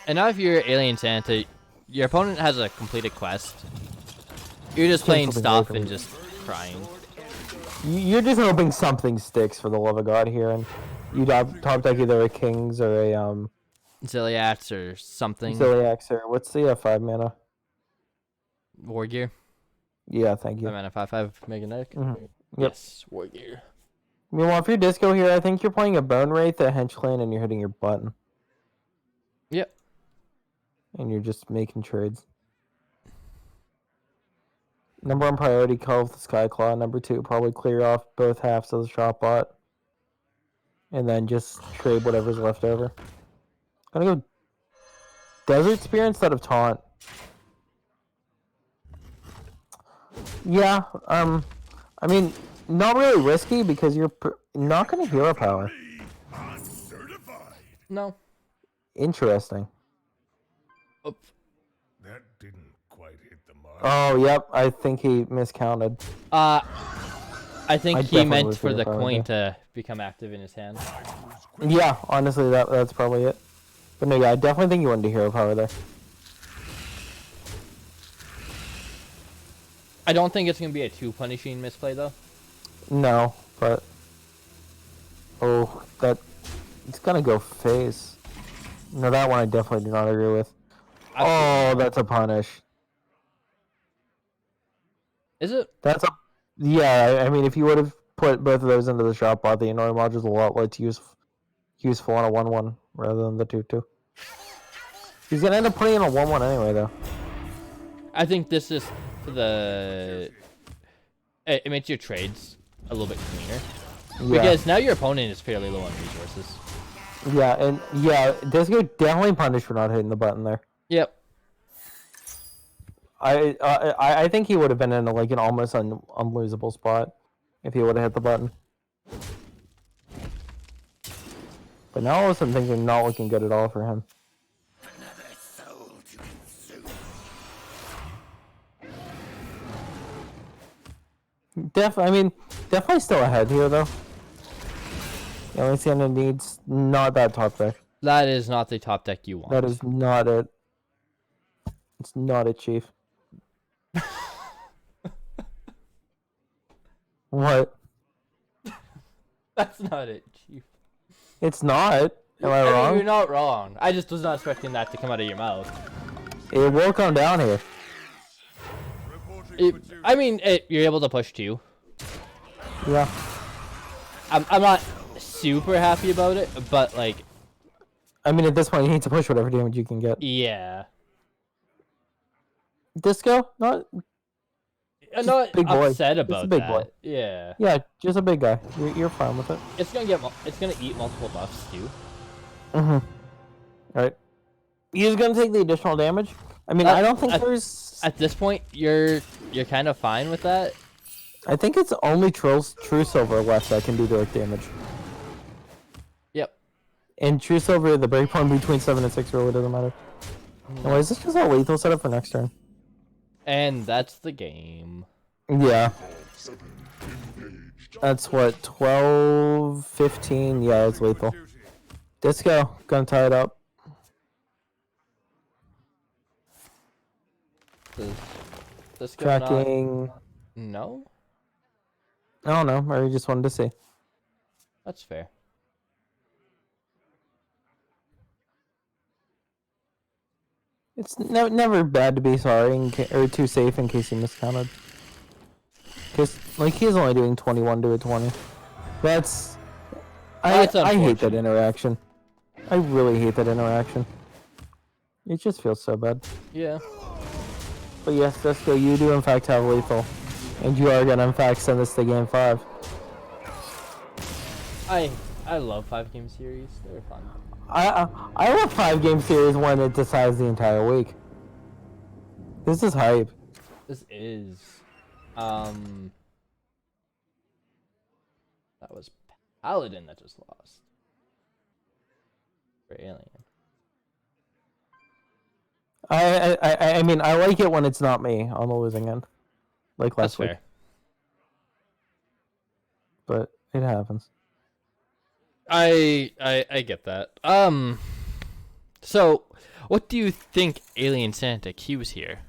And now if you're AlienSanta, your opponent has a completed quest. You're just playing something stuff very and just crying. You're just hoping something sticks for the love of God here, and you top deck either a Kings or a Ziliax or something. Ziliax or what's the 5 mana? War Gear. Yeah, thank you. 5 mana, 5/5 Magnetic. Yep. Yes, War Gear. Meanwhile, if you're Disco here, I think you're playing a Bone Wraith, a Hench Clan, and you're hitting your button, Yep. and you're just making trades. Number 1 priority, Call of the Skyclaw. Number 2, probably clear off both halves of the shot bot. And then just trade whatever's left over. I'm gonna go Desert Spear instead of Taunt. Yeah, I mean, not really risky because you're not gonna hero power. No. Interesting. Oh, That didn't quite hit the mark. Oh, yep, I think he miscounted. I think I he definitely meant would for feel the that way, coin yeah. to become active in his hand. Yeah, honestly, that's probably it. But no, yeah, I definitely think you wanted to hero power there. I don't think it's going to be a too punishing misplay, though. No, but it's gonna go face. No, that one I definitely do not agree with. Oh, that's a punish. Is it? That's a I mean, if you would have put both of those into the shop bot, the annoying module's a lot less useful on a 1/1 rather than the 2/2. He's gonna end up putting in a 1/1 anyway, though. I think this is for the... It makes your trades a little bit cleaner. Yeah. Because now your opponent is fairly low on resources. Yeah, and yeah, Disco definitely punished for not hitting the button there. Yep. I think he would have been in like an almost unlosable spot if he would have hit the button. But now all of a sudden things are not looking good at all for him. Definitely still ahead here though. AlienSanta needs not that top deck. That is not the top deck you want. That is not it. It's not it, Chief. What? That's not it, Chief. It's not. Am I mean, wrong? you're not wrong. I just was not expecting that to come out of your mouth. It will come down here. You're able to push 2. Yeah. I'm not super happy about it, but like, I mean, at this point, you need to push whatever damage you can get. yeah. Disco? Not. I'm not big boy. upset Just a about big that. boy. Yeah. Yeah, just a big guy. You're fine with it. It's gonna eat multiple buffs too. Mm-hmm. Alright. He's gonna take the additional damage? I mean, I don't think there's... At this point, you're kind of fine with that. I think it's only True Silver left that can do direct damage. Yep. And True Silver, the breakpoint between 7 and 6 really doesn't matter. No, is this just a lethal setup for next turn? And that's the game. Yeah. That's what, 12, 15? Yeah, it's lethal. Disco, gonna tie it up. This guy Tracking. No. I don't know, or you just wanted to see. That's fair. It's never bad to be sorry or too safe in case you miscounted. Because like he's only doing 21 to a 20. That's I hate that unfortunate. interaction. I really hate that interaction. It just feels so bad. Yeah. But yes, Disco, you do in fact have lethal, and you are gonna in fact send this to game 5. I love 5-game series. They're fun. I love 5-game series when it decides the entire week. This is hype. This is that was Paladin that just lost for Alien. I mean I like it when it's not me on the losing end, like last week. Fair. But it happens. I get that. So what do you think AlienSanta queues here?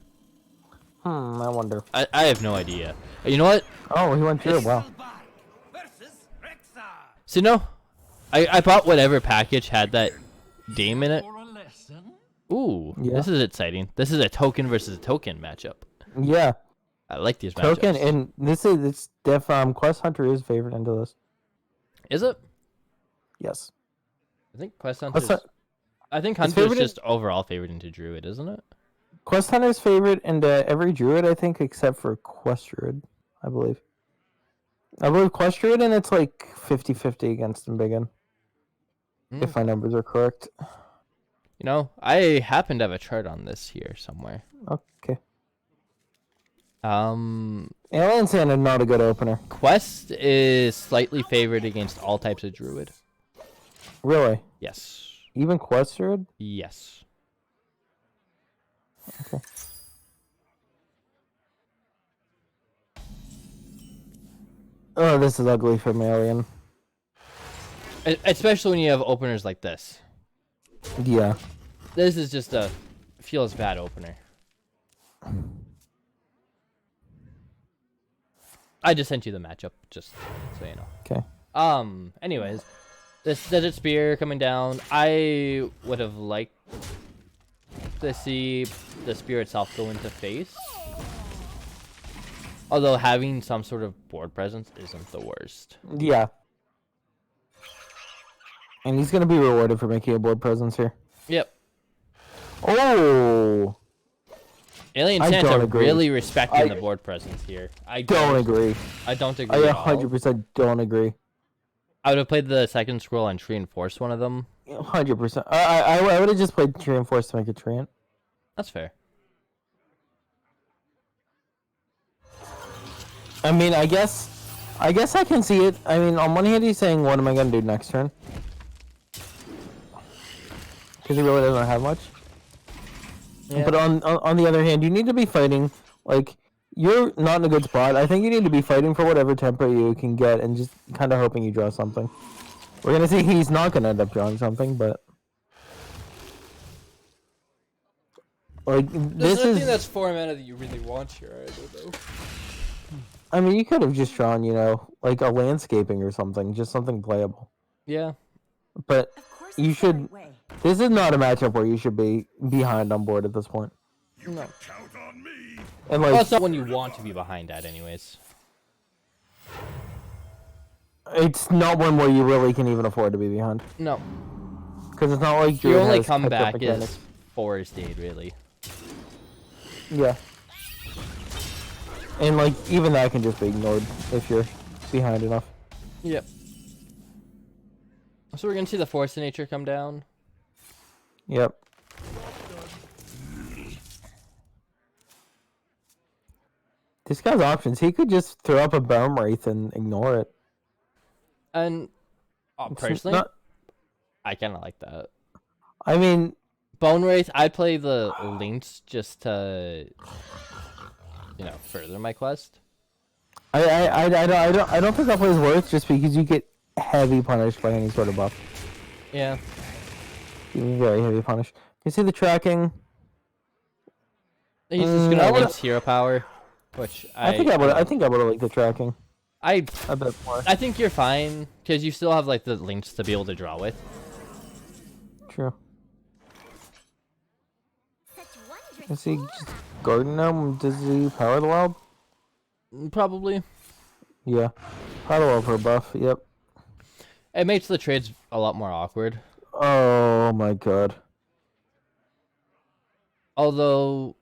I wonder. I have no idea. You know what? Oh, he went through. Wow. So no, I bought whatever package had that dame in it. Ooh, Yeah. This is exciting. This is a token versus a token matchup. Yeah. I like these Token, matchups. and it's Quest Hunter is favored into this. Is it? Yes. I think Quest Hunter's... I think Hunter's favored just overall favored into Druid, isn't it? Quest Hunter's favorite into every Druid, I think, except for Quest Druid, I believe. I believe Quest Druid, and it's like 50-50 against Embiggen. If my numbers are correct. You know, I happen to have a chart on this here somewhere. Okay. AlienSanta, not a good opener. Quest is slightly favored against all types of Druid. Really? Yes. Even Quest Druid? Yes. Okay. Oh, this is ugly for Alien. Especially when you have openers like this. Yeah. This is just a feels bad opener. I just sent you the matchup, just so you know. Okay. Anyways, this Desert Spear coming down. I would have liked to see the spear itself go into face. Although having some sort of board presence isn't the worst. Yeah. And he's going to be rewarded for making a board presence here. Yep. Oh! AlienSanta really respecting the board presence here. I don't agree. I don't agree at all. 100% don't agree. I would have played the second scroll and reinforced one of them. 100%. I would have just played reinforced to make a treant. That's fair. I mean, I guess I can see it. I mean, on one hand, he's saying, "What am I gonna do next turn?" Because he really doesn't have much. Yeah. But on the other hand, you need to be fighting. Like, you're not in a good spot. I think you need to be fighting for whatever tempo you can get, and just kind of hoping you draw something. We're gonna see he's not gonna end up drawing something, but like There's nothing that's 4 mana that you really want here. I don't know. I mean, you could have just drawn, you know, like a landscaping or something, just something playable. Yeah. But you should. This is not a matchup where you should be behind on board at this point. No. Count on me. And like, Well, it's not when you want to be behind at, anyways. it's not one where you really can even afford to be behind. No. Because it's not like Your only has comeback catch-up is mechanics. Forest Aid, really. Yeah. And like, even that can just be ignored if you're behind enough. Yep. So we're gonna see the Force of Nature come down. Yep. This guy's options. He could just throw up a Bone Wraith and ignore it. And personally, not- I kind of like that. I mean, Bone Wraith, I play the links just to, you know, further my quest. I don't think that plays worth just because you get heavy punished by any sort of buff. Yeah. You get very heavy punish. You see the tracking? He's just gonna links hero power, which I think I would have liked the tracking. I a bit more. I think you're fine because you still have like the links to be able to draw with. True. Is he just Garden Gnome? Does he Power the Wild? Probably. Yeah. Power the Wild for a buff, yep. It makes the trades a lot more awkward. Oh my god. Although,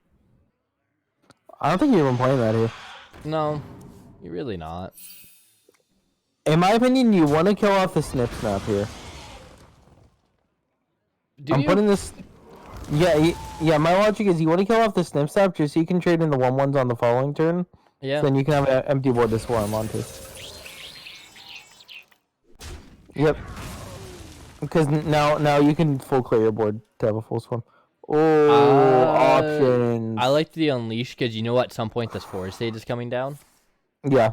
I don't think you're even playing that here. no, you're really not. In my opinion, you want to kill off the Snip Snap here. Do I'm you? putting this... Yeah, my logic is you want to kill off the Snip Snap just so you can trade in the 1/1s on the following turn. Yeah. So then you can have an empty board to swarm onto. Yep. Because now you can full clear your board to have a full swarm. Oh, options. I like the Unleash because you know at some point this forest stage is coming down. Yeah.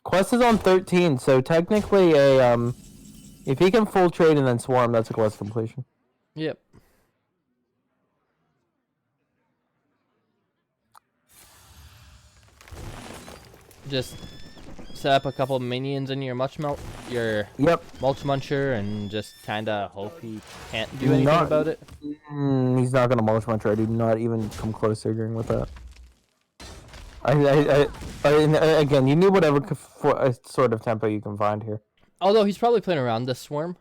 Quest is on 13, so technically if he can full trade and then swarm, that's a quest completion. Yep. Just set up a couple minions in your mulch muncher and just kind of hope he can't do anything about it. He's not gonna mulch muncher. I do not even come close to agreeing with that. Again, you need whatever sort of tempo you can find here. Although he's probably playing around this swarm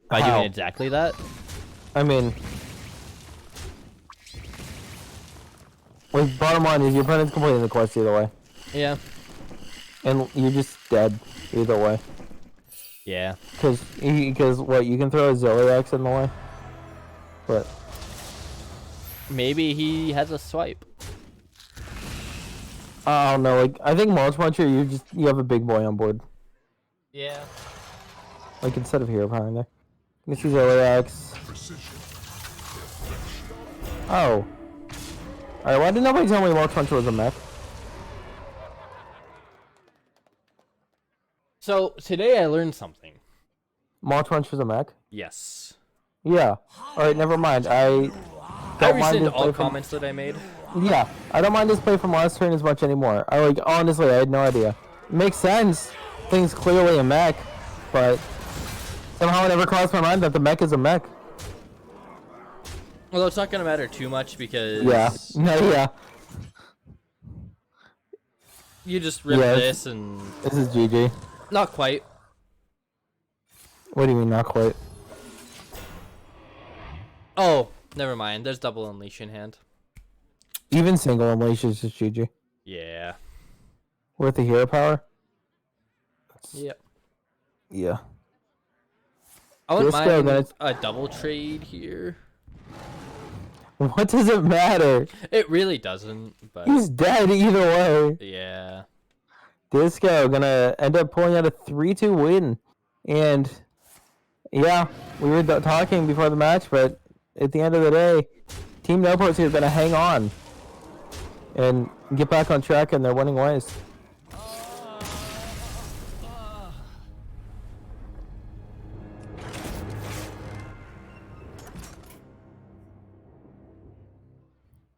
by doing exactly that. I mean, like, bottom line is your opponent's completing the quest either way. Yeah. And you're just dead either way. Yeah. Because what, you can throw a Zilliax in the way? But maybe he has a swipe. I don't know, like, I think Mulch Muncher, you have a big boy on board. Yeah. Like, instead of Hero Power in there. This is Zilliax. Oh. Alright, why did nobody tell me Mulch Muncher was a mech? So, today I learned something. Mulch Muncher was a mech? Yes. Yeah. Alright, never mind. I rescind all comments that I made. Yeah, I don't mind this play from last turn as much anymore. Honestly, I had no idea. It makes sense. Thing's clearly a mech, but somehow it never crossed my mind that the mech is a mech. Although it's not going to matter too much because... Yeah. No, yeah. You just rip this and... This is GG. Not quite. What do you mean, not quite? Oh, never mind. There's double Unleash in hand. Even single Unleash is just GG. Yeah. With the Hero Power? Yep. Yeah. I wouldn't mind a double trade here. What does it matter? It really doesn't, but... He's dead either way. Yeah. Disco gonna end up pulling out a 3-2 win. And, yeah, we were talking before the match, but at the end of the day, Team NoProsHere is gonna hang on and get back on track in their winning ways.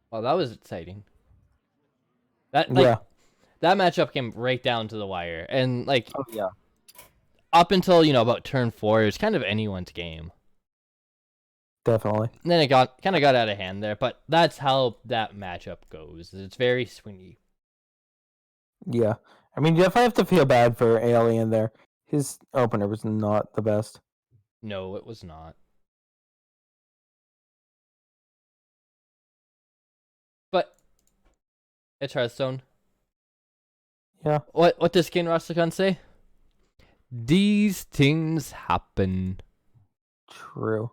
Well, that was exciting. That matchup came right down to the wire, and like, oh yeah, up until about turn 4, it was kind of anyone's game. Definitely. And then it kind of got out of hand there, but that's how that matchup goes. It's very swingy. Yeah, I mean, you definitely have to feel bad for Alien there. His opener was not the best. No, it was not. But it's Hearthstone. Yeah. What does King Rastakhan say? These things happen. True.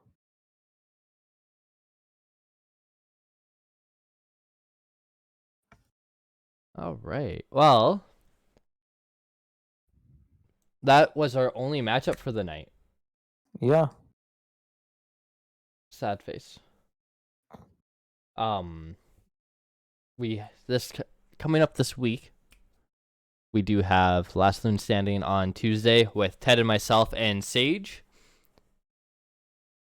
All right. Well, that was our only matchup for the night. Yeah. Sad face. Coming up this week, we do have Last Loon Standing on Tuesday with Ted and myself and Sage.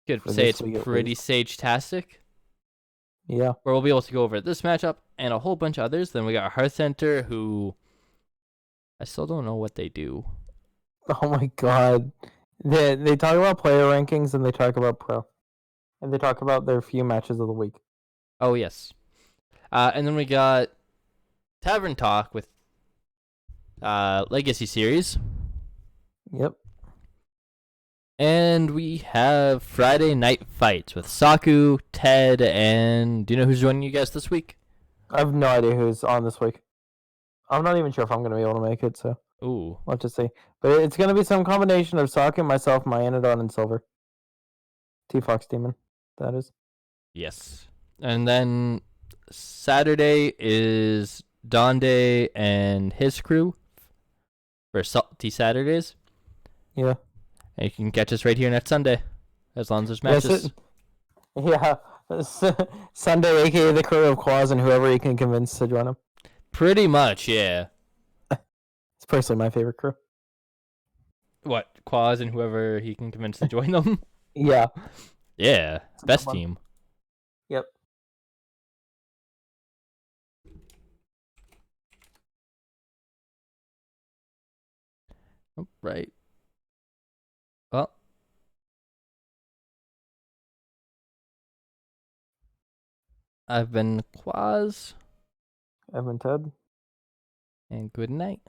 Could say it's pretty Sage-tastic. Yeah. where we'll be able to go over this matchup and a whole bunch of others. Then we got Hearth Center, who I still don't know what they do. Oh my god. They talk about player rankings and they talk about pro. And they talk about their few matches of the week. Oh, yes. And then we got Tavern Talk with Legacy Series. Yep. And we have Friday Night Fights with Saku, Ted, and do you know who's joining you guys this week? I have no idea who's on this week. I'm not even sure if I'm going to be able to make it, so Ooh. we'll have to see. But it's going to be some combination of Sokka, myself, my Anodon, and Silver. T-Fox Demon, that is. Yes. And then Saturday is Donde and his crew for Salty Saturdays. Yeah. And you can catch us right here next Sunday, as long as there's Yes, matches. Sunday, aka the crew of qUAZ, and whoever you can convince to join him. Pretty much, yeah. It's personally my favorite crew. What, qUAZ and whoever he can convince to join them? Yeah. Yeah, best one. team. Yep. Oh, right. Well. I've been qUAZ, Evan Ted. and good night.